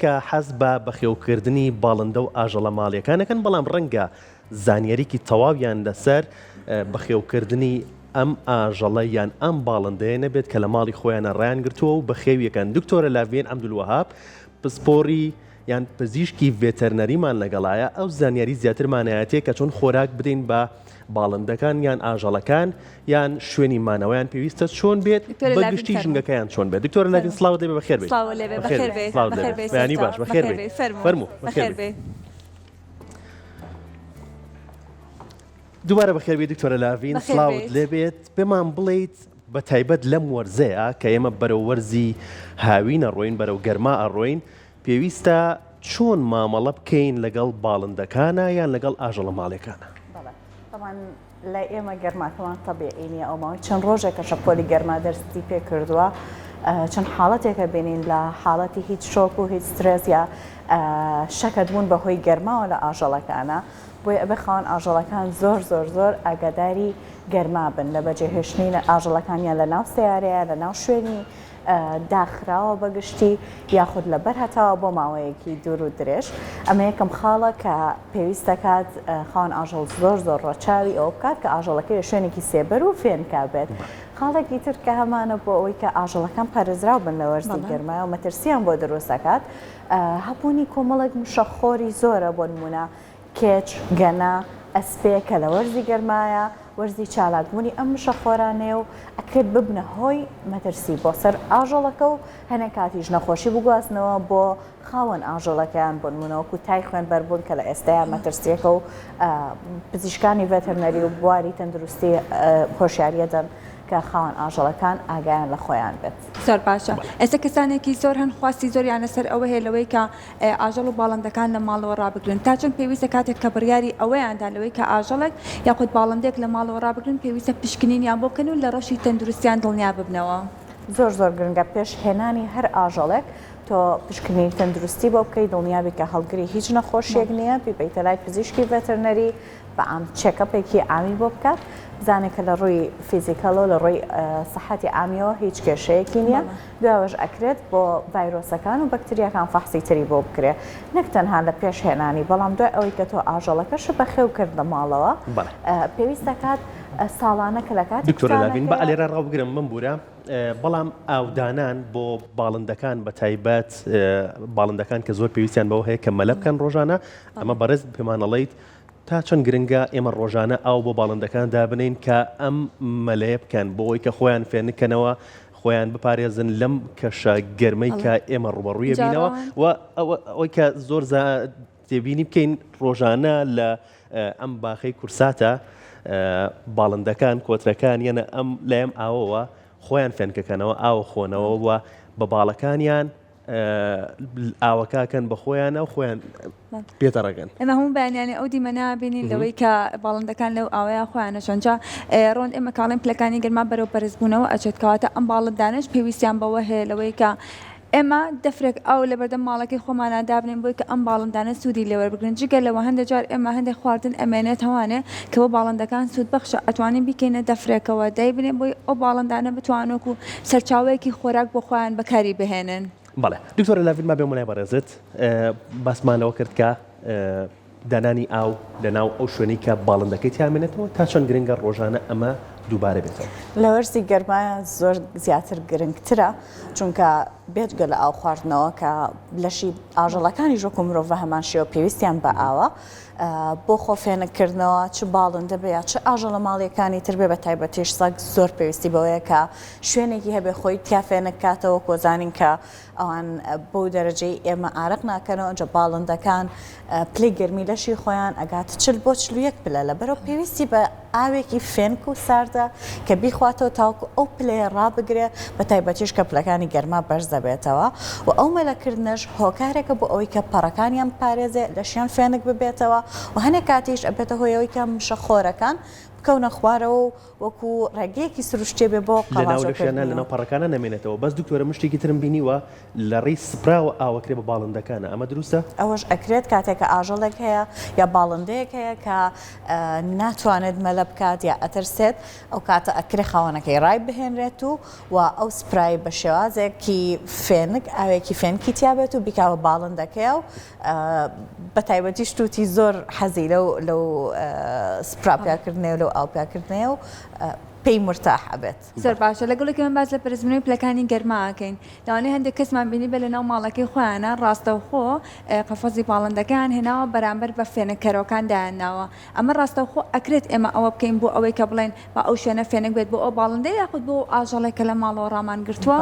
کە حەز بە بەخێوکردنی باڵندە و ئاژەڵە ماڵیەکانەکەن بەڵام ڕەنگە زانیاریکی تەواویان لەسەر بەخێوکردنی ئەم ئاژەڵە یان ئەم باڵندەیە نەبێت کە لە ماڵی خۆیانە ڕایان گرتووە و بەخێویەکەن. دکتۆرە لاڤین عەبدولوەهاب پسپۆڕی یان پزیشکی ڤێتەرنەریمان لەگەڵایە ئەو زانیاری زیاترمانایەتێ کە چۆن خۆراک بدەین بە باڵندەکان یان ئاژەڵەکان یان شوێنی مانەوەیان پێویستە چۆن بێت بەگشتی ژنگەکەیان چۆن بێت. دکتۆرە لاڤین سڵاو دەبێ بەخێر بێت. بەیانی باش بەخێر بێت. فەرموو بەخێر بێت. دووبارە بەخێر بێت دکتۆرە لاڤین سڵاوت لێبێت. پێمان بڵێیت بە تایبەت لەم وەرزەیە کە ئێمە بەرەو وەرزی هاوینە ڕۆین بەرەو گەرما ئەڕۆین پێویستە چۆن مامەڵە بکەین لەگەڵ باڵندەکانە یان لەگەڵ ئاژەڵە ماڵیەکانە؟ طبعاً لە ئێمە گەرماکەمان تەبیعی نیە ئەوماوەی چەند ڕۆژێکە شەپۆلی گەرما دەستی پێ کردووە چەند حاڵەتێکە بینین لە حاڵەتی هیچ شۆک و هیچ سترێس یا شەکەت بوون بەهۆی گەرماوە لە ئاژەڵەکانە بۆیە ئەبێ خاوەن ئاژەڵەکان زۆر گەرداری گەرما بن لە بەجێهێشتنی ئاژەڵەکانیان لە ناو سیارەیە لە ناو شوێنی داخراوە بەگشتی یاخود لەبەر هەتاوە بۆ ماوەیەکی دوور و درێژ. ئەمە یەکەم خاڵە کە پێویستە کات خاوەن ئاژەڵ زۆر ڕەچاوی ئەوە بکات کە ئاژەڵەکەی لە شوێنێکی سێبەر و فێنکا بێت. خاڵێکی تر کە هەمانە بۆ ئەوەی کە ئاژەڵەکان پارێزراو بن لە وەرزی گەرمایە و مەترسیان بۆ دروست دەکات هەبوونی کۆمەڵێک مشەخۆری زۆرە بۆ نمونە کێچ، گەنا، ئەسپێ کە لە وەرزی گەرمایە وەرزی چالاکبوونی ئەم مشەخۆرانەیە و ئەکرێت ببنە هۆی مەترسی بۆ سەر ئاژەڵەکە و هەنێک کاتیش نەخۆشی بگوازنەوە بۆ خاوەن ئاژەڵەکەیان بۆ نمونەوەکو تای خوێنبەربوون کە لە ئێستایا مەترسیەکە و پزیشکانی ڤێتەرنەری و بواری تەندروستی هۆشیاریە دەن کە خاوەن ئاژەڵەکان ئاگایان لە خۆیان بێت. زۆر باشە. ئێستا کەسانێکی زۆر هەن خواستی زۆریان لەسەر ئەوە هەیە لەوەی کە ئاژەڵ و باڵندەکان لە ماڵەوە ڕابگرن تا چەند پێویستە کاتێک کە بڕیاری ئەوەیاندا لەوەی کە ئاژەڵێک یاخود باڵندێک لە ماڵەوە ڕابگرن پێویستە پشکنینیان بۆ بکەن و لە ڕەشی تەندروستیان دڵنیا ببنەوە. زۆر گرنگە پێش هێنانی هەر ئاژەڵێک تۆ پشکنینی تەندروستی بۆ بکەی دڵنیابی کە هەڵگری هیچ نەخۆشیەک نییە بیبیتە لای پزیشکی ڤێتەرنەری بە ئام چێکەپێکی ئامی بۆ بکات بزانێت کە لە ڕووی فیزیکەڵەوە لە ڕووی سەحەتی ئامیەوە هیچ کێشەیەکی نییە دوایەوەش ئەکرێت بۆ ڤایرۆسەکان و بەکتریاکان فەحسی تری بۆ بکرێت نەک تەنها لە پێش هێنانی بەڵام دوای ئەوەی کە تۆ ئاژەڵەکەش بەخێو کردە ماڵەوە پێویستە کات ساڵانە کە لە کات دکتۆرە لاڤین بە ئەلێرە ڕاوبگرم من بورە بەڵام ئاودانان بۆ باڵندەکان بە تایبەت باڵندەکان کە زۆر پێویستیان بەوە هەیە کە مەلە بکەن ڕۆژانە ئەمە بەڕێز پێمانەڵیت تا چەند گرنگە ئێمە ڕۆژانە ئاو بۆ باڵندەکان دابنین کە ئەم مەلەیە بکەن بۆ ئەوەی کە خۆیان فێنکەنەوە خۆیان بپارێزن لەم کەشە گەرمەی کە ئێمە ڕوبەڕوویە بینەوە و ئەوەی کە زۆر تێبینی بکەین ڕۆژانە لە ئەم باخەی کورساتە باڵندەکان کۆترەکان یەنە ئەم لەم ئاوەوە خۆیان فێنکەکەنەوە ئاو خۆنەوە وە بە باڵەکانیان ئاوەکەکەن بە خۆیانە و خۆیان پێتەڕەکەن. ئەمە هەموو بەیانیانە ئەو دیمەنا بینین لەوەی کە باڵندەکان لەو ئاوەیە خۆیانە شەنجا ڕۆن ئێمە کاڵێن پلەکانی گەرما بەرەو پەرزبوونەوە ئەچێتکەواتە ئەم باڵندانش پێویستیان بەوە هەیە لەوەی کە ئێمە دەفرێک ئەو لە بەردەم ماڵەکەی خۆمانە دابنین بۆی کە ئەم باڵندانە سوودی لێوەربگرن جگە لەوە هەندێک جار ئێمە هەندێک خواردن ئەمێنێت هەوانێ کەەوە باڵندەکان سوود بەخشە ئەتوانین بیکەینە دەفرێکەوە دایبنێن بۆی ئەو باڵندانە بتوانۆک و سەرچاوەیەکی خۆراک بۆ خۆیان بەکاری بهێنن. بەڵێ دکتۆرە لاڤین ما بێمە لای بەڕێزت باسمانەوە کرد کە دانانی ئاو لەناو ئەو شوێنەی کە باڵندەکەی تیامێنێتەوە تا چەند گرنگە ڕۆژانە ئەمە دووبارە بێتەوە لە وەرزی گەرمایە زۆر زیاتر گرنگترە چونکە بێتگە لە ئاو خواردنەوە کە لەشی ئاژەڵەکانی ژۆک و مرۆڤ هەمان شێوە پێویستیان بە ئاوە بۆ خۆفێنکردنەوە چ باڵندە بێ چ ئاژەڵە ماڵیەکانی تر بێ بە تایبەتیش سەگ زۆر پێویستی بەوەیە کە شوێنێکی هەبێ خۆی تیا فێنکاتەوە کۆزانین کە ئەوان بۆ دەرەجەی ئێمە ئارەق ناکەنەوە ئەنجە باڵندەکان پلەی گەرمی لەشی خۆیان ئەگاتە 40 بۆ 41 پلە لەبەرەوە پێویستی بە ئاوێکی فێنک و ساردە کە بیخواتەوە تاوکو ئەو پلەیە ڕابگرێ بە تایبەتیش کە پلەکانی گەرما بەرز دەبێتەوە و ئەو مەلەکردنەش هۆکارێکە بۆ ئەوەی کە پەڕەکانیان پارێزێ لەشیان فێنک ببێتەوە و هەنێک کاتیش ئەبێتە هۆیەوەی کە مشەخۆرەکان بکەونە خوارەوە وەکو ڕێگەیەکی سروشتێ بێ بۆ لەناو لەشیانە لەناو پەڕەکانە نامێنێتەوە بەس دکتۆرە مشتێکی ترم بینیوە لە ڕێی سپراوە ئاوەکرێ بە باڵندەکانە ئەمە دروستە؟ ئەوەش ئەکرێت کاتێک کە ئاژەڵێک هەیە یا باڵندەیەک هەیە کە ناتوانێت مەلە بکات یا ئەترسێت ئەو کاتە ئەکرێ خاوەنەکەی ڕای بهێنرێت و ئەو سپرای بە شێوازێکی فێنک ئاوێکی فێنکی تیابێت و بیکاوە باڵندەکەی و بە تایبەتی شتوتی زۆر حەزی لەو سپراپیاکردنێ و لەو ئاوپیاکردنێ و پێی مرتاح بێت. زۆر باشە لەگەڵێکی من باز لە پەرزبوونەوەی پلەکانی گەرماکەین لەوانەیە هەندێک کەسمان بینی بە لەناو ماڵەکەی خۆیانە ڕاستەوخۆ قەفەزی باڵندەکان هێناوە بەرامبەر بە فێنکەرەوەکان دایانناوە ئەمە ڕاستەوخۆ ئەکرێت ئێمە ئەوە بکەین بۆ ئەوەی کە بڵێن بە ئەو شوێنە فێنک بێت بۆ ئەو باڵندەی یاخود بۆ ئاژەڵێکە لە ماڵەوە ڕامان گرتووە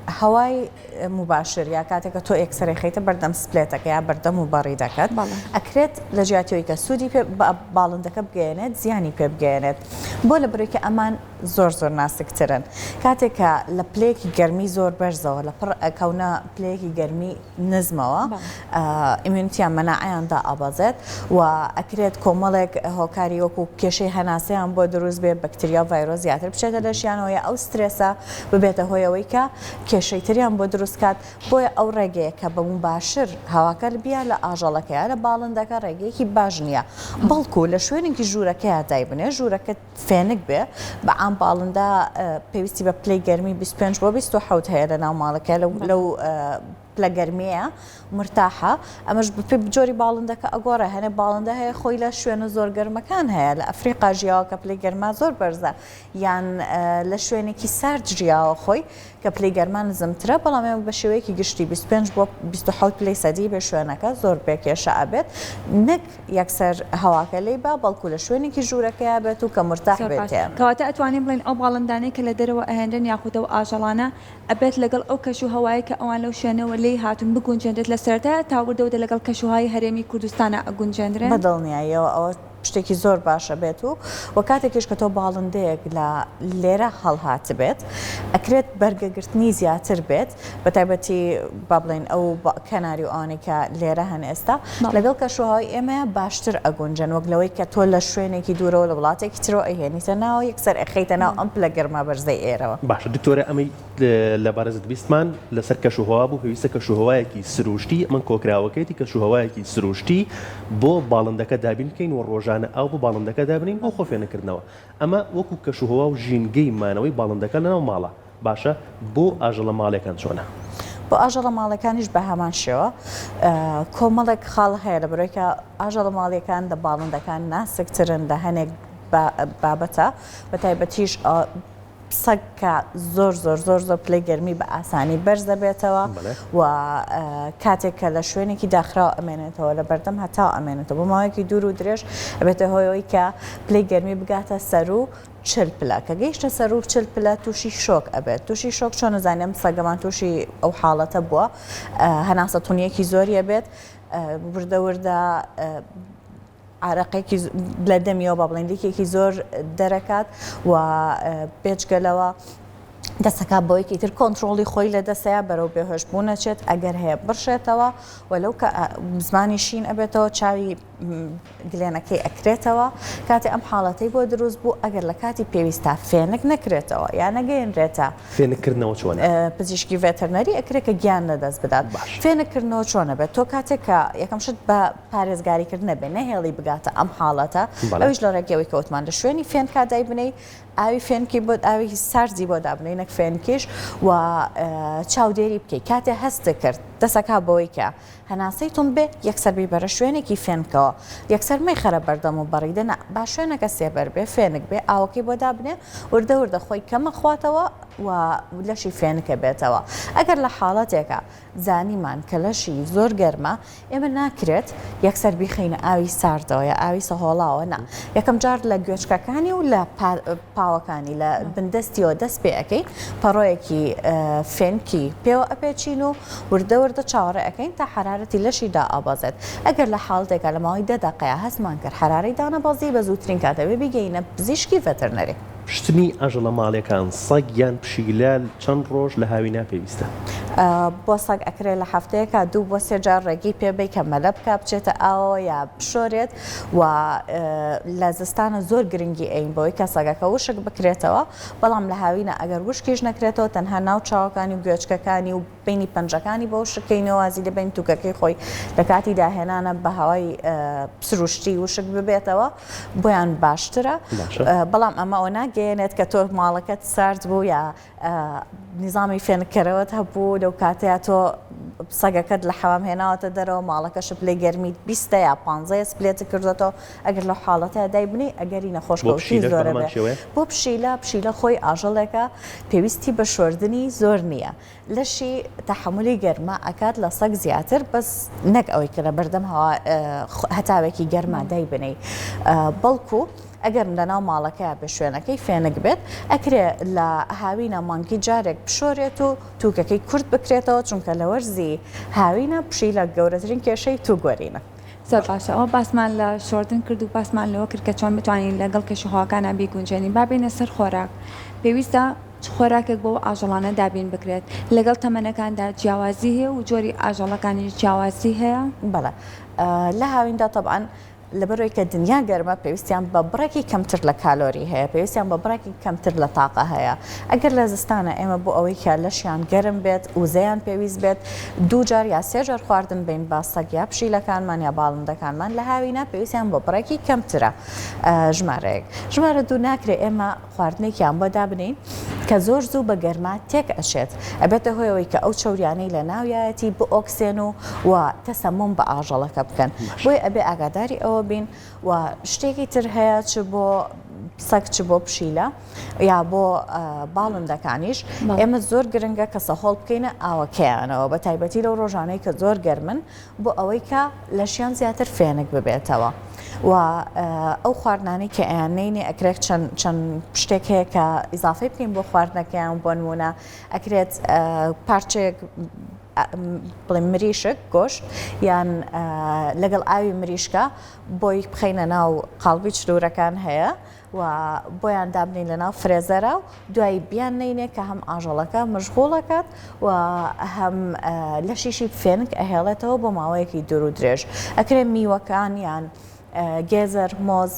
هەوای مباشر یا کاتێککە تۆ ئەکسەری خیتە بەردەم سپلێتەکە یا بەردەم و بەڕی دەکات ئەکرێت لە جیاتیەوەی کە سوودی باڵندەکە بگەێنێت زیانی پێ بگەێنێت بۆ لە بڕێکە ئەمان زۆر ناسکترن کاتێکە لە پلەیەکی گەرمی زۆر بەرزەوە لە پڕ ئەکەونە پلەیەکی گەرمی نزمەوە ئیمونیتیان مەناعیاندا ئابەزێت و ئەکرێت کۆمەڵێک هۆکاری وەکو کێشەی هەناسەیان بۆ دروست بێ بەکتریا و ڤایرۆس زیاتر بچێتە لەشیانەوە یا ئەو سترێسە ببێتە هۆیەوەی کە کێشەی تریان بۆ دروستکات بۆیە ئەو ڕێگەیە کە بە مباشر هەواکەر بیا لە ئاژەڵەکەیە لە باڵندەکە ڕێگەیەکی باش نییە بەڵکو لە شوێنێکی ژوورەکەی دای بنێ ژوورەکە فێنک بێ بە ئام باڵندا پێویستی بە پلەی گەرمی 25 بۆ 27 هەیە لە ناو ماڵەکە لەو لە گەرمیە مرتاحە ئەمەش جۆری باڵندەکە ئەگۆڕە هەنێ باڵندە هەیە خۆی لە شوێنە زۆر گەرمەکان هەیە لە ئەفریقا ژیاوە کە پلەی گەرما زۆر بەرزە یان لە شوێنێکی سارد ژیاوە خۆی کە پلەی گەرمان نزمترە بەڵام ئێمە بە شێوەیەکی گشتی 25 بۆ 27 پلەی سەدی بێ شوێنەکە زۆر بێکێشە ئەبێت نەک یەکسەر هەواکە لێی با بەڵکو لە شوێنێکی ژوورەکەی بێت و کە مرتاح بێت کەواتە ئەتوانین بڵین ئەو باڵندانەی کە لە دەرەوە ئەهێنرن یاخودە و ئاژەڵانە ئەبێت لەگەڵ ئەو کەش و هەوایی کە ئەوان لەو شوێنەوە لێی هاتون بگونجێنرێت لە سەرەتایە تاوردەوە لەگەڵ کەشوهای هەرێمی کوردستانە ئەگونجێنرێن بەدڵنیاییەوە ئەوە شتێکی زۆر باشە بێت و کاتێکیش کە تۆ باڵندەیەک لە لێرە هەڵهات بێت ئەکرێت بەرگەگرتنی زیاتر بێت بە تایبەتی با بڵێن ئەو کەناری و ئەوانەی کە لێرە هەن ئێستا لەگەڵ کەشوهای ئێمە باشتر ئەگونجن وەک لەوەی کە تۆ لە شوێنێکی دوورەوە لە وڵاتێکی ترەوە ئەهێنیتە ناوە یەکسەر ئەخەیتە ناو ئەم پلە گەرما بەرزەی ئێرەوە باشە دکتۆرە ئەمەی لە بارزت بیستمان لەسەر کەشوهەوا بوو پێویستە کەشوهەوایەکی سروشتی من کۆکراوەکەیەتی کەشوهەوایەکی سروشتی بۆ باڵندەکە دابین بکەین و ڕۆژانە ئەو بۆ باڵندەکە دابنین بۆ خۆفێنەکردنەوە ئەمە وەکو کەشوهەوا و ژینگەی مانەوەی باڵندەکە لەناو ماڵە باشە بۆ ئاژەڵە ماڵێکان چۆنە بۆ ئاژەڵە ماڵەکانیش بە هەمان شێوە کۆمەڵێک خاڵ هەیە لە بڕێکە ئاژەڵە ماڵیەکان لە باڵندەکان ناسکترن لە هەنێک بابەتە بە تایبەتیش سەگ کە زۆر پلەی گەرمی بە ئاسانی بەرز دەبێتەوە و کاتێک کە لە شوێنێکی داخراوە ئەمێنێتەوە لە بەردەم هەتا ئەمێنێتەوە بۆ ماوەیەکی دوور و درێژ ئەبێتە هۆیەوەی کە پلەی گەرمی بگاتە سەر و چل پلە کە گەیشتە سەر و چل پلە تووشی شۆک ئەبێت تووشی شۆک چۆن نزانم سەگەمان تووشی ئەو حاڵەتە بووە هەناسە تونیەکی زۆریە بێت وردە عراقێکی لە دەمیەوە با بڵێن لیکێکی زۆر دەرەکات و پێچگەلەوە دەسەکە بۆیەکی تر کۆنتترۆلی خۆی لە دەسەیە بەرەو بێهۆش بوو نەچێت ئەگەر هەیە بڕشێتەوە وەلەو کە زمانی شین ئەبێتەوە چاوی گلێنەکەی ئەکرێتەوە کاتی ئەم حاڵەتەی بۆ دروست بوو ئەگەر لە کاتی پێویستە فێنک نەکرێتەوە یان نەگەێنرێتە فێنکردنەوە چۆنە پزیشکی ڤێتەرنەری ئەکرێت کە گیان لەدەست بدات فێنکردنەوە چۆنە بێت تۆ کاتێکە یەکەم شت بە پارێزگاریکردنە بێ نەهێڵی بگاتە ئەم حاڵەتە ئەوش لە ڕێگەوەی کەوتمان لە شوێنی فێن کادای بنەی ئاوی فێنکی بۆ ئاوی سارزی بۆ دابنەی نەک فێنکیش و چاودێری بکەیت کاتێ هەستە کرد دەسەکە بەوەی کە هەناسەیتون بێ یەکسەر بەرە شوێنێکی فێنکەوە یەکسەر مەی خەرە بەردەم و بەڕیدەنا با شوێنەکە سێبەر بێ فێنک بێ ئاوەکەی بۆ دابنێ وردە خۆی کەمە خواتەوە و لەشی فێنکە بێتەوە ئەگەر لە حاڵەتێکە زانیمان کە لەشی زۆر گەرمە ئێمە ناکرێت یەکسەر بیخینە ئاوی ساردەوە یا ئاوی سەهۆڵاوە نا یەکەم جار لە گوێچکەکانی و لە پاوەکانی لە بندەستیەوە دەست پێ ئەەکەین پەڕۆیەکی فێنکی پێوە ئەپێچین و وردە چاوەڕێ ئەەکەین تا حرارەتی لەشی دائابەزێت ئەگەر لە حاڵتێکە لە ماوەی 10 دقەیە هەستمان کرد حرارەی دانەبەزی بە زووترین کاتەوێ بگەینە پزیشکی ڤێتەرنەری شتنی ئاژەڵە ماڵیەکان سەگ یان پشیلال چەند ڕۆژ لە هاوی ناپێویستە بۆ سەگ ئەکرێ لە هەفتەیەکە 2 بۆ 3 جار ڕێگی پێبێ کە مەلە بکە بچێتە ئاوە یا بشۆرێت و لە زستانە زۆر گرنگی ئەین بۆی کە سەگەکە وشک بکرێتەوە بەڵام لە هاوینە ئەگەر وشکیش نەکرێتەوە تەنها ناو چاوەکانی و گوێچکەکانی و بینی پەنجەکانی بۆ وشکەینەوە وازی لە بین تووکەکەی خۆی لە کاتی داهێنانە بە هەوای سروشتی وشک ببێتەوە بۆیان باشترە بەڵام ئەمەەوە ناگەێنێت کە تۆ ماڵەکەت سارد بوو یا نظامی فێنکەرەوەت هەبوو لەو کاتەیە تۆ سەگەکەت لە حەوام هێناوەتە دەرەوە ماڵەکەش پلەی گەرمیت 20 یا 15 سپلێت کردێتەوە ئەگەر لە حاڵەتە دایبنی ئەگەری نەخۆشکەوتی زۆرە بۆ پشیلە خۆی ئاژەڵێکە پێویستی بە شۆردنی زۆر نییە لەشی تەحملی گەرمە ئەکات لە سەگ زیاتر بەس نەک ئەوەی کە لە بەردەم هەتاوێکی گەرمە دایبنەی بەڵکو ئەگەر لەناو ماڵەکەیە بە شوێنەکەی فێنک بێت ئەکرێ لە هاوینە مانگی جارێک بشۆرێت و تووکەکەی کورت بکرێتەوە چونکە لە وەرزی هاوینە پشی لە گەورەترین کێشەی تو گوەرینە. زۆر باشە ئەوە باسمان لە شۆردن کرد و باسمان لەوە کرد کە چۆن بتوانین لەگەڵ کێشەهاوەکانە بیگونجێنین بابێنە سەر خۆراک پێویستە خۆراکێک بۆ ئاژەڵانە دابین بکرێت لەگەڵ تەمەنەکاندا جیاوازی هەیە و جۆری ئاژەڵەکانی جیاوازی هەیە بەڵێ لە هاویندا تەبعاً لەبەرەوەی کە دنیا گەرمە پێویستیان بە بڕێکی کەمتر لە کالۆری هەیە پێویستیان بە بڕێکی کەمتر لە تاقە هەیە ئەگەر لە زستانە ئێمە بۆ ئەوەی کە لەشیان گەرم بێت وزەیان پێویست بێت 2 جار یا 3 جار خواردن بین با سەگ یا پشیلەکانمان یا باڵندەکانمان لە هاوینە پێویستیان بە بڕێکی کەمترە ژمارە 2 ناکرێ ئێمە خواردنێکیان بۆ دابنین کە زۆر زوو بە گەرما تێک ئەشێت ئەبێتە هۆیەوەی کە ئەو چەوریانەی لە ناویایەتی بۆ ئۆکسێن و تەسەموم بە ئاژەڵەکە بکەن بۆی ئەبێ ئاگاداری ئەوە بین و شتێکی تر هەیە چ بۆ سەگ چ بۆ پشیلە یا بۆ باڵندەکانیش ئێمە زۆر گرنگە کە سەهۆڵ بکەینە ئاوەکەیانەوە بە تایبەتی لەو ڕۆژانەی کە زۆر گەرمن بۆ ئەوەی کە لەشیان زیاتر فێنک ببێتەوە و ئەو خواردنانی کە ئەیانینێ ئەکرێت چەند شتێک هەیە کە ئیزافەی بکەین بۆ خواردنەکەیان بۆ نمونە ئەکرێت پارچێک بڵێ مریشک گۆشت یان لەگەڵ ئاوی مریشکە بۆی بخەینە ناو قاڵبی چلوورەکان هەیە و بۆیان دابنین لە ناو فرێزەرە و دوایی بیان نینێ کە هەم ئاژەڵەکە مەشغوڵەکەات و هەم لەشیشی فێنک ئەهێڵێتەوە بۆ ماوەیەکی دوور و درێژ ئەکرێ میوەکان یان گێزەر مۆز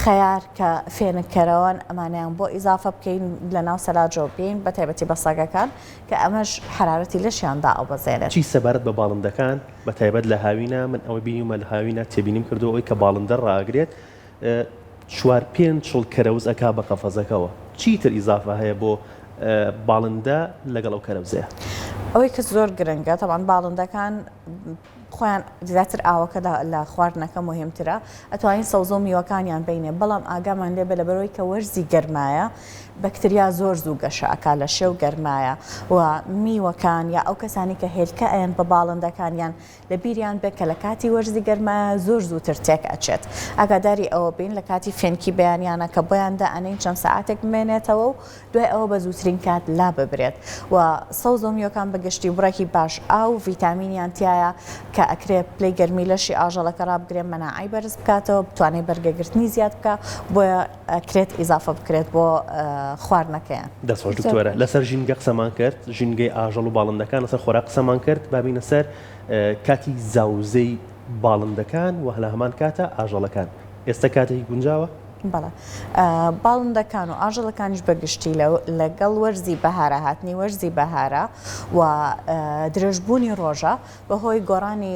خەیار کە فێنکەرەوەن ئەمانیان بۆ ئیزافە بکەین لە ناو سەلاجۆ بین بە تایبەتی بە سەگەکان کە ئەمەش حرارەتی لەشیاندا ئەوبەزێنێت چی سەبارەت بە باڵندەکان بە تایبەت لە هاوینە من ئەوە بینیمە لە هاوینە تێبینیم کردو ئەوەی کە باڵندە ڕاگرێت 4-5 چڵ کەرەوز ئەکا بە قەفەزەکەەوە چیتر ئیزافە هەیە بۆ باڵندە لەگەڵ ئەو کەرەوزەیە ئەوەی کە زۆر گرنگە تەمان باڵندەکان خۆیان زیاتر ئاوەکە لە خواردنەکە مهمترە ئەتوانین سەوزە و میوەکانیان بینێ بەڵام ئاگامان لێ بە لەبەرەوەی کە وەرزی گەرمایە بەکتریا زۆر زوو گەشەکە لە شێو گەرمایە و میوەکان یا ئەو کەسانی کە هێلکە ئەیان بە باڵندەکانیان لە بیریان بێت کە لە کاتی وەرزی گەرمایە زۆر زووتر تێک ئەچێت ئاگاداری ئەوە بین لە کاتی فێنکی بەیانیانە کە بۆیاندا ئەنین چەند سەعاتێک بمێنێتەوە و دوای ئەوە بە زووترین کات لا ببرێت و سەوزە و میوەکان بەگشتی بڕێکی باش ئاو ڤیتامینیان تایە کە ئەکرێ پلەی گەرمی لەشی ئاژەڵەکە ڕابگرێن مەناعی بەرز بکاتەوە بتوانێت بەرگەگرتنی زیاد بکە بۆیە ئەکرێت ئیزافە بکرێت بۆ خواردنەکەیان دەسۆش دکتۆرە لەسەر ژینگە قسەمان کرد ژینگەی ئاژەڵ و باڵندەکان لەسەر خۆراک قسەمان کرد بابینە سەر کاتی زاوزەی باڵندەکان و هەلا هەمان کاتە ئاژەڵەکان ئێستا کاتێکی گونجاوە بەڵێ باڵندەکان و ئاژەڵەکانیش بەگشتی لەگەڵ وەرزی بەهارە هاتنی وەرزی بەهارە و درێژبوونی ڕۆژە بەهۆی گۆڕانی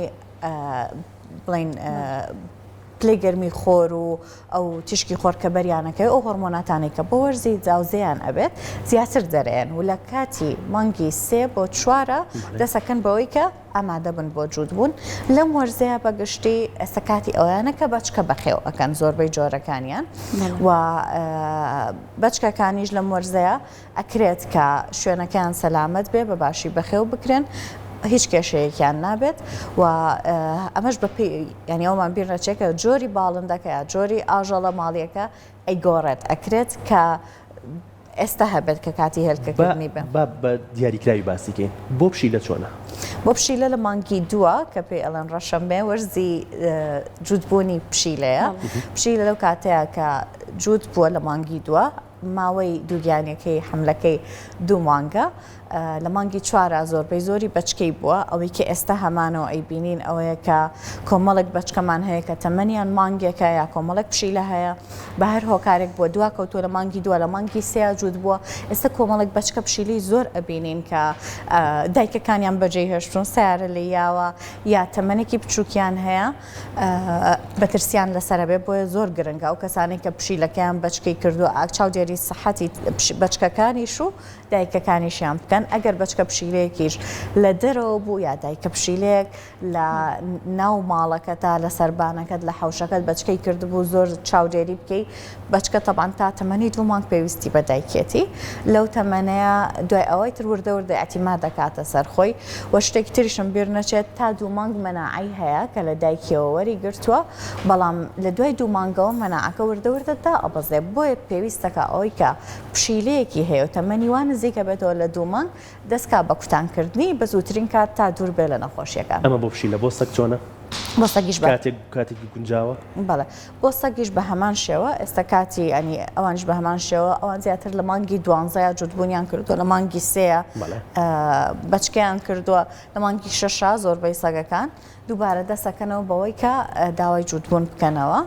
بڵین پلەی گەرمی خۆر و ئەو تیشکی خۆر کە بەریانەکەی ئەو هۆرمۆناتانی کە بۆ وەرزی جاوزەیان ئەبێت زیاتر دەرێن و لە کاتی مانگی 3 بۆ 4 دەسەکەن بەوەی کە ئامادە بن بۆ جوودبوون لەم وەرزەیە بەگشتی ئێستا کاتی ئەویانە کە بەچکە بەخێو ئەکەن زۆربەی جۆرەکانیان و بەچکەکانیش لەم وەرزەیە ئەکرێت کە شوێنەکەیان سەلامەت بێ بە باشی بەخێو بکرێن هیچ کێشەیەکیان نابێت و ئەمەش بەپی ینی ئەومان بیر نەچێکە جۆری باڵندەکە یا جۆری ئاژەڵە ماڵیەکە ئەیگۆڕێت ئەکرێت کە ئێستا هەبێت کە کاتی هێلکەکردنی بێ بە دیاریکراوی باسیکەین بۆ پشیلە چۆنە بۆ پشیلە لە مانگی 2 کە پێی ئەڵەن ڕەشەمبێ وەرزی جوودبوونی پشیلەیە پشیلە لەو کاتەیە کە جوود بووە لە مانگی 2 ماوەی دووگیانەکەی حملەکەی 2 مانگە لە مانگی چوارە زۆربەی زۆری بەچکەی بووە ئەوەی کە ئێستا هەمانەوە ئەی بینین ئەوەیە کە کۆمەڵێک بەچکەمان هەیە کە تەمەنیان مانگێکە یا کۆمەڵێک پشیلە هەیە بە هەر هۆکارێک بووە دوا کەوتووە لە مانگی دووە لە مانگی سێ جوود بووە ئێستا کۆمەڵێک بەچکە پشیلی زۆر ئەبینین کە دایکەکانیان بەجێ هێشتون سیارە لە یاوە یا تەمەنێکی بچووکیان هەیە بەترسیان لەسەر بێ بۆیە زۆر گرنگە ئەو کەسانێک کە پشیلەکەیان بەچکەی کردووە چاودێری سەحەتی بەچکەکانیش و دایکەکانیشیان بکەن ئەگەر بەچکە پشیلەیەکیش لە دەرەوە بوو یا دایکە پشیلەیەک لە ناو ماڵەکەتا لە سەربانەکەت لە حەوشەکەت بەچکەی کردبوو زۆر چاودێری بکەی بەچکە تەبان تا تەمەنی 2 مانگ پێویستی بە دایکێتی لەو تەمەنەیە دوای ئەوەی تر وردە ئەتیما دەکاتە سەرخۆی و شتێکی تریشم بیر نەچێت تا 2 مانگ مەناعی هەیە کە لە دایکیەوە وەری گرتووە بەڵام لە دوای 2 مانگەوە مەناعەکە وردەوردەدا ئەبەزێ بۆیە پێویستەکە ئەوەی کە پشیلەیەکی هەیە و تەمەنی وان نزیکە بێتەوە لە 2 مانگ دەستکا بە کوتانکردنی بە زووترین کات تا دوور بێ لە نەخۆشیەکان ئەمە بۆ پشیلە بۆ سەگ چۆنە؟ بۆ سەگیش کاتێکی گونجاوە؟ بەڵێ بۆ سەگیش بە هەمان شێوە ئێستا کاتی ئەنی ئەوانش بە هەمان شێوە ئەوان زیاتر لە مانگی 12 جوودبوونیان کردووە لە مانگی 3 بەچکیان کردووە لە مانگی 6 زۆربەی سەگەکان دووبارە دەسەکەنەوە بەوەی کە داوای جوودبوون بکەنەوە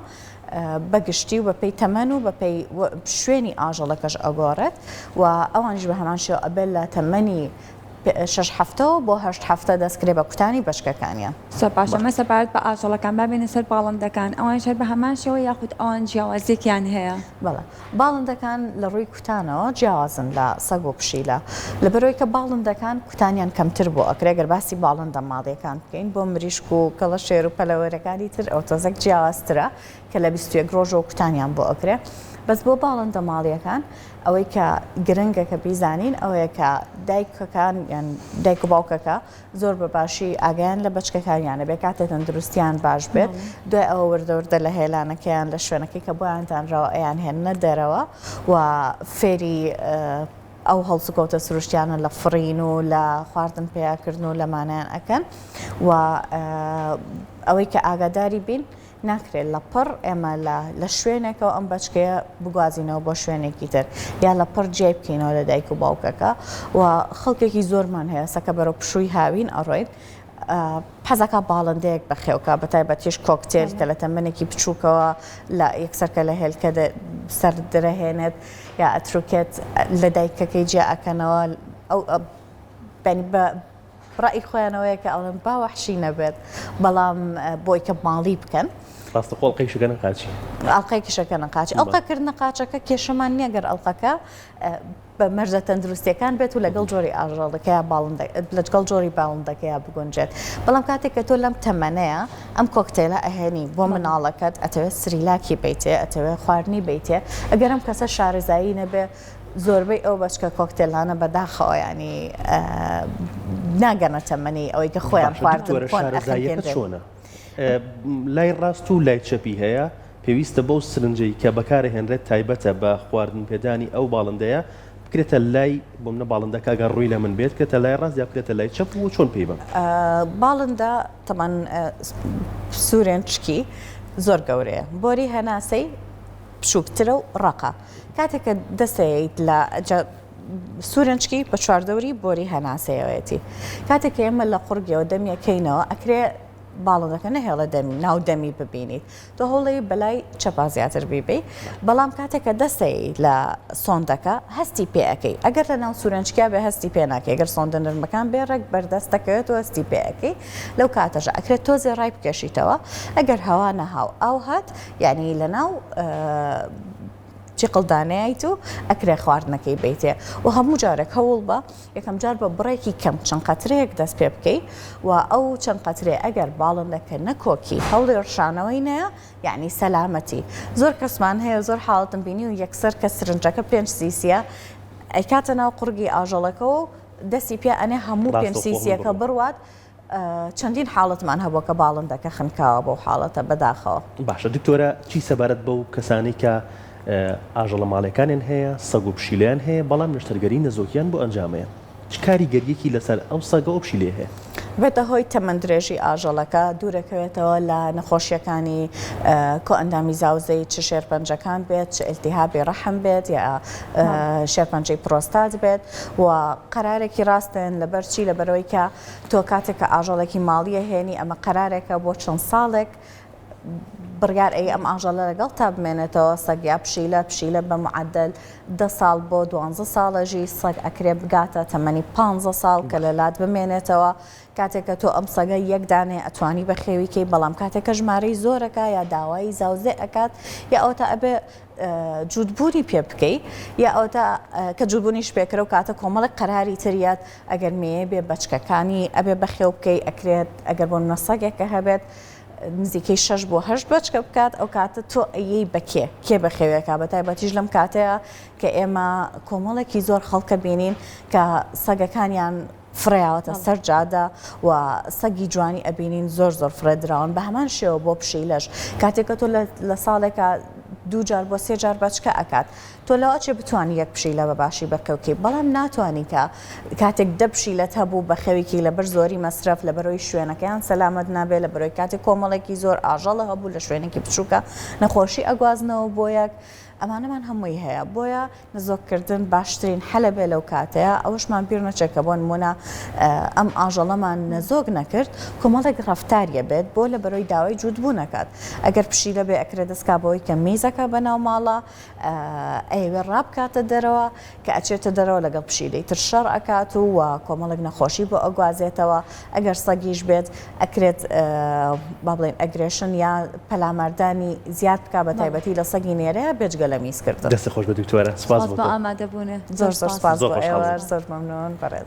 بەگشتی و بەپێی تەمەن و بەپێی شوێنی ئاژەڵەکەش ئەگۆڕێت و ئەوانش بە هەمان شێوە ئەبێت لە تەمەنی 6 هەفتەوە بۆ 8 هەفتە دەستکرێ بە کوتانی بەچکەکانیان سەپاشەمە سەپارەت بە ئاژەڵەکان بابێنە سەر باڵندەکان ئەوان شەر بە هەمان شێوە یاخود ئەوان جیاوازێکیان هەیە بەڵێ باڵندەکان لە ڕووی کوتانەوە جیاوازن لە سەگ و پشیلە لەبەرەوەی کە باڵندەکان کوتانیان کەمتر بۆ ئەکرێ گەر باسی باڵندە ماڵیەکان بکەین بۆ مریشک و کەڵە شێر و پەلەوەرەکانی تر ئەو تۆزێک جیاوازترە کە لە 21 ڕۆژەوە کوتانیان بۆ ئەکرێ بەس بۆ باڵندە ماڵیەکان ئەوەی کە گرنگە کە بیزانین ئەوەیە کە دایکەکان یان دایک و باوکەکە زۆر بە باشی ئاگیان لە بەچکەکانیانە بێ کاتێ تەندروستیان باش بێت دوای ئەوە وردەوردە لە هێلانەکەیان لە شوێنەکەی کە بۆیانتانراوە ئەیان هێنە دەرەوە و فێری ئەو هەڵسوکەوتە سروشتیانە لە فڕین و لە خواردن پێیاکردن و لەمانیان ئەکەن و ئەوەی کە ئاگاداری بین ناکرێت لە پڕ ئێمە لە شوێنێکەوە ئەم بەچکەیە بگوازینەوە بۆ شوێنێکی تر یا لە پڕ جێ بکەینەوە لە دایک و باوکەکە و خەڵکێکی زۆرمان هەیە سەکە بەرەو پشووی هاوین ئەڕۆین حەزەکە باڵندەیەک بەخێوکە بەتایبەتیش کۆکتێل کە لە تەمەنێکی بچووکەوە لە یەکسەرکە لە هێلکە سەر دەرەهێنێت یا ئەتروکێت لە دایکەکەی جێ ئەکەنەوە ئەو ڕای خۆیانەوەیە کە ئەڵم باوەحشی نەبێت بەڵام بۆی کە ماڵی بکەن ڕاستە خۆڵقەی شەکەنە قاچی ئەڵلقەیەکی شەکەنە قاچی ئەڵلقەکردنە قاچەکە کێشەمان نییە گەر ئەڵلقەکە بە مەرجە تەندروستیەکان بێت و لەگەڵ جۆری ئاژەڵەکەیە لەگەڵ جۆری باڵندەکەیە بگونجێت بەڵام کاتێک کە تۆ لەم تەمەنەیە ئەم کۆکتێلە ئەهێنی بۆ مناڵەکەت ئەتەوێت سریلاکی بیتێ ئەتەوێت خواردنی بیتێ ئەگەر ئەم کەسە شارەزایی نەبێ زۆربەی ئەو بەچکە کۆکتێلانە بەداخەوە ینی ناگەنە تەمەنی ئەوەی کە خۆیان خواردن چۆنە لای ڕاست و لای چەپی هەیە پێویستە بەو سرنجەی کە بەکارهێنرێت تایبەتە بە خواردن پێدانی ئەو باڵندەیە بکرێتە لای بۆ منە باڵندەکە گەڕ ڕووی لە من بێت کەتە لای ڕاست یا بکرێتە لای چەپ و چۆن پێی بم باڵندە تەمان سوورێن چکی زۆر گەورەیە بۆری هەناسەی بچووکترە و ڕقە کاتێککە دەسەیت لە سوورنچکی بە چواردەوری بۆری هەناسەیەوەتی کاتێک ئێمە لە قورگەوە دەمیەکەینەوە ئەکرێ باڵندەکە نەهێڵە دەمی ناو دەمی ببینیت تۆ هەوڵی بەلای چەپا زیاتر بیبی بەڵام کاتێککە دەسەی لە سۆندەکە هەستی پێەکەی ئەگەر لە ناو سوورنچکیا بێ هەستی پێ ناکەی گەر سۆندە نرمەکان بێ ڕێک بەردەستەکەوێت و هەستی پێەکەی لەو کاتەژە ئەکرێت تۆزێ ڕای بکەشیتەوە ئەگەر هەوا نەهاو ئاو هات یعنی لە ناو قڵدانەیت و ئەکرێ خواردنەکەی بیتێ و هەموو جارێک هەوڵ بە یەکەم جار بە بڕێکی کەم چەند قەترەیەک دەست پێ بکەی و ئەو چەند قەترێ ئەگەر باڵندەکە نەکۆکی هەوڵی ڕشانەوەی نەیە یعنی سەلامەتی زۆر کەسمان هەیە زۆر حاڵەتم بینی و یەکسەر کە سرنجەکە 5 سیسیە ئەیکاتە ناو قورگی ئاژەڵەکە و دەستی پێ ئەنێ هەموو 5 سیسیەکە بڕوات چەندین حاڵەتمان هەبووە کە باڵندەکە خنکاوە بۆ حاڵەتە بەداخەوە باشە دکتۆرە چی سەبارەت بەو کەسانی کە ئاژەڵە ماڵەکانیان هەیە سەگ و پشیلیان هەیە بەڵام نەشتەرگەری نەزۆکیان بۆ ئەنجامەیە چ کاریگەریەکی لەسەر ئەو سەگە و پشیلێ هەیە بێتە هۆی تەمەندرێژی ئاژەڵەکە دوورەکەوێتەوە لە نەخۆشیەکانی کۆ ئەندامی زاوزەی چ شێرپەنجەکان بێت چ ئیلتیهابی ڕەحم بێت یا شێرپەنجەی پرۆستات بێت و قەرارێکی ڕاستن لەبەرچی لەبەرەوەی کە تۆ کاتێککە ئاژەڵێکی ماڵیە هێنی ئەمە قەرارێکە بۆ چەند ساڵێک بڕیار ئەی ئەم ئاژەڵە لەگەڵ تا بمێنێتەوە سەگیا پشیلە بە معدل 10 ساڵ بۆ 12 ساڵەژی سەگ ئەکرێ بگاتە تەمەنی 15 ساڵ کە لەلات بمێنێتەوە کاتێککە تۆ ئەم سەگە یەکدانێ ئەتوانی بە خێویکەی بەڵام کاتێکە ژمارەی زۆرەکە یا داوای زاوزێ ئەکات یا ئەوتا ئەبێ جوودبوونی پێ بکەی یا ئەوتا کە جوودبوونیش پێکرە و کاتە کۆمەڵی قەراری تریات ئەگەر مێ بێ بەچکەکانی ئەبێ بەخێو بکەی ئەکرێت ئەگەر بۆ نەسەگێکە هەبێت نزیکەی 6 بۆ 8 بچکە بکات ئەو کاتە تۆ ئەیەی بەکێ کێ بەخێوێکا بە تایبەتیش لەم کاتەیە کە ئێمە کۆمەڵێکی زۆر خەڵکە بینین کە سەگەکانیان فڕیاوەتە سەر جادا و سەگی جوانی ئەبینین زۆر فرێدراون بە هەمان شێوە بۆ پشیلەش کاتێککە تۆ لە ساڵێکە 2 جار بۆ 3 جار بەچکە ئەکات تۆ لەوە چێ بتوانانی یەک پشیلە بە باشی بەکەوکی بەڵام ناتوانانی کە کاتێک دە پشیلەت هەبوو بە خەوێکی لەبەر زۆری مەصرف لە بەرەوەی شوێنەکەیان سەلامەت نابێت لە بەرەوەی کاتێک کۆمەڵێکی زۆر ئاژەڵە هەبوو لە شوێنێکی بچووکە نەخۆشی ئەگوازنەوە بۆ یەک ئەمانەمان هەمووی هەیە بۆیە نزۆکردن باشترین حەلە بێ لەو کاتەیە ئەوەشمان بیر نەچێکە بۆ نمونە ئەم ئاژەڵەمان نەزۆک نەکرد کۆمەڵێک ڕەفتاریە بێت بۆ لە بەرەوەی داوای جوودبوو نەکات ئەگەر پشیلە بێ ئەکرێت دەستکا بەوەی کە میزەکە بەناو ماڵە ئەوێ ڕابکاتە دەرەوە کە ئەچێتە دەرەوە لەگەڵ پشیلەی تر شەڕ ئەکات و کۆمەڵێک نەخۆشی بۆ ئەگوازێتەوە ئەگەر سەگیش بێت ئەکرێت با بڵێن ئەگرێشن یا پەلامەردانی زیاد بکا بە تایبەتی لە سەگی نێرەیە بێجگە لە میز کردن دەست خۆش بە دکتۆرە سپاس بۆ ئامادەبوونە زۆر سپاس بۆ ئێوە زۆر مەمنون بەڕێز